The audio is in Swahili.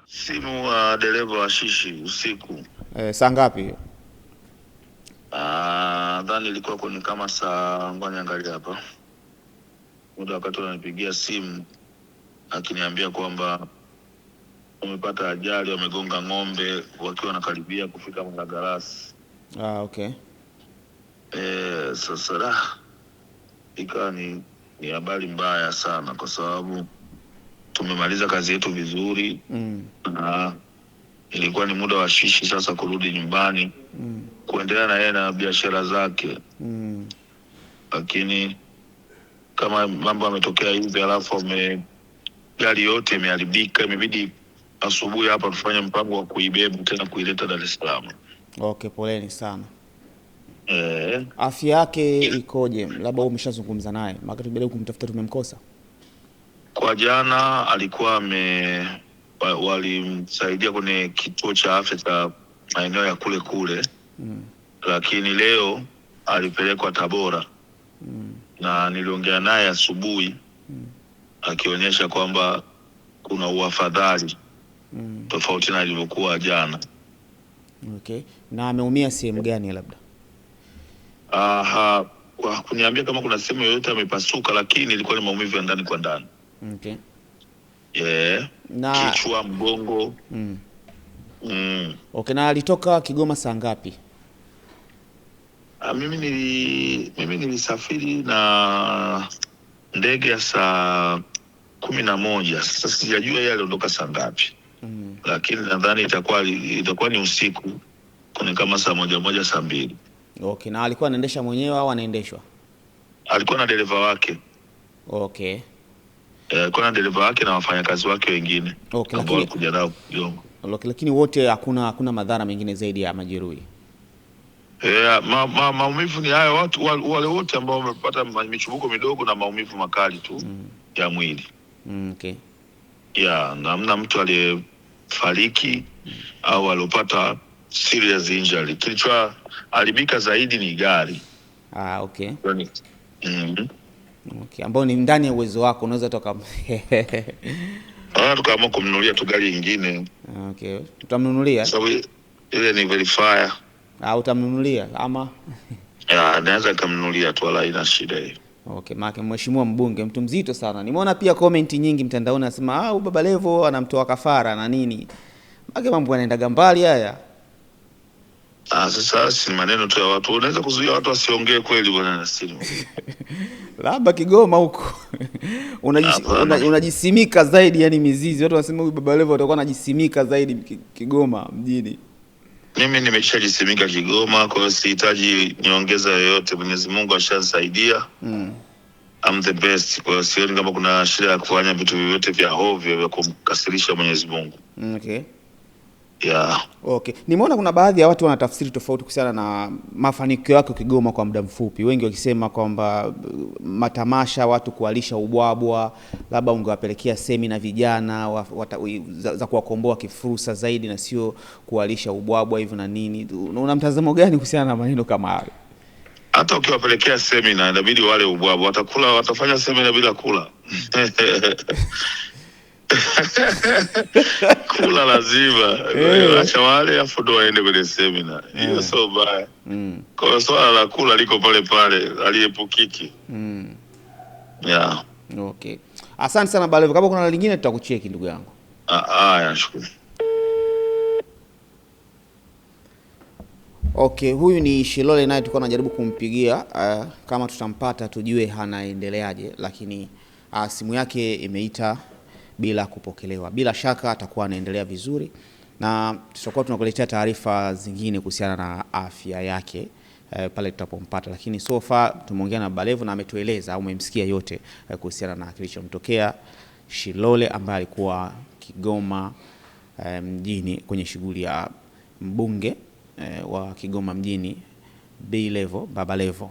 Simu wa dereva wa shishi usiku. Saa ngapi? Nadhani ilikuwa kwenye kama saa, ngoja niangalie hapa. Muda wakati ananipigia simu akiniambia kwamba wamepata ajali, wamegonga ng'ombe wakiwa wanakaribia kufika Malagarasi. Okay. Sasa ikawa ni habari mbaya sana kwa sababu tumemaliza kazi yetu vizuri. Ilikuwa ni muda wa shishi sasa kurudi nyumbani kuendelea na yeye na biashara zake. Lakini kama mambo yametokea hivi alafu gari yote imeharibika, imebidi asubuhi hapa tufanye mpango wa kuibeba tena kuileta Dar es Salaam. Okay, poleni sana. Afya yake ikoje? Labda umeshazungumza naye? Maana tubele kumtafuta tumemkosa. Kwa jana alikuwa walimsaidia kwenye kituo cha afya cha maeneo ya kule. Lakini leo alipelekwa Tabora. Na niliongea naye asubuhi akionyesha kwamba kuna uafadhali tofauti na ilivyokuwa jana. Okay. Na ameumia sehemu gani labda? Kwa kuniambia kama kuna sehemu yoyote amepasuka, lakini ilikuwa ni maumivu ya ndani kwa ndani. Okay. Na kichwa, mgongo. Okay, na alitoka Kigoma saa ngapi? Mimi nilisafiri na ndege ya saa 11. Sasa sijajua yeye aliondoka saa ngapi. Lakini nadhani itakuwa ni usiku kwenye kama saa 1 saa 2. Okay, na alikuwa anaendesha mwenyewe au anaendeshwa? Alikuwa na dereva wake. Okay. Alikuwa na dereva wake na wafanyakazi wake wengine. Okay, ambao walikuja nao Kigoma. Okay, lakini wote hakuna madhara mengine zaidi ya majeruhi. Maumivu ni hayo, watu wale wote ambao wamepata michubuko midogo na maumivu makali tu ya mwili. Okay. Na hamna mtu aliyefariki au alopata serious injury. Kilichoharibika zaidi ni gari. Okay. Okay, ambao ni ndani ya uwezo wako, unaweza toka tukaamua kumnunulia tu gari nyingine. Okay. Tutamnunulia? Sababu ile ni verifier. Utamnunulia ama? Naweza kumnunulia tu, wala ina shida hiyo. Okay, maana mheshimiwa mbunge mtu mzito sana. Nimeona pia comment nyingi mtandaoni nasema Baba Levo anamtoa kafara na nini. Maana mambo yanaenda mbali haya. Sasa si maneno tu ya watu. Unaweza kuzuia watu wasiongee kweli bwana Nasiri. Labda Kigoma huko. Unajisimika zaidi, yani mizizi. Watu wanasema huyu Baba Levo atakuwa anajisimika zaidi Kigoma mjini. Mimi nimeshajisimika Kigoma, kwa hiyo sihitaji niongeza yoyote. Mwenyezi Mungu ashasaidia. I'm the best. Kwa hiyo sioni kama kuna shida ya kufanya vitu vyote vya hovyo vya kumkasirisha Mwenyezi Mungu. Okay. Okay. Nimeona kuna baadhi ya watu wanatafsiri tofauti kuhusiana na mafanikio yake Kigoma kwa muda mfupi. Wengi wakisema kwamba matamasha, watu kualisha ubwabwa, labda ungewapelekea semina vijana za kuwakomboa kifursa zaidi na sio kualisha ubwabwa hivyo na nini. Una mtazamo gani kuhusiana na maneno kama hayo? Hata ukiwapelekea semina inabidi wale ubwabwa, watafanya semina bila kula. Kula lazima. Acha wale afu ndo waende kwenye semina. Hiyo sio baya. Kwa hiyo swala la kula liko pale pale, aliepukiki. Okay. Asante sana Baba Levo. Kama kuna lingine tutakucheki ndugu yangu. Nashukuru. Okay, huyu ni Shilole, naye tulikuwa tunajaribu kumpigia kama tutampata tujue anaendeleaje, lakini simu yake imeita bila kupokelewa. Bila shaka atakuwa anaendelea vizuri na tutakuwa tunakuletea taarifa zingine kuhusiana na afya yake pale tutapompata, lakini so far tumeongea na Baba Levo na ametueleza au umemsikia yote kuhusiana na kilichomtokea Shilole ambaye alikuwa Kigoma mjini kwenye shughuli ya mbunge wa Kigoma mjini Baba Levo.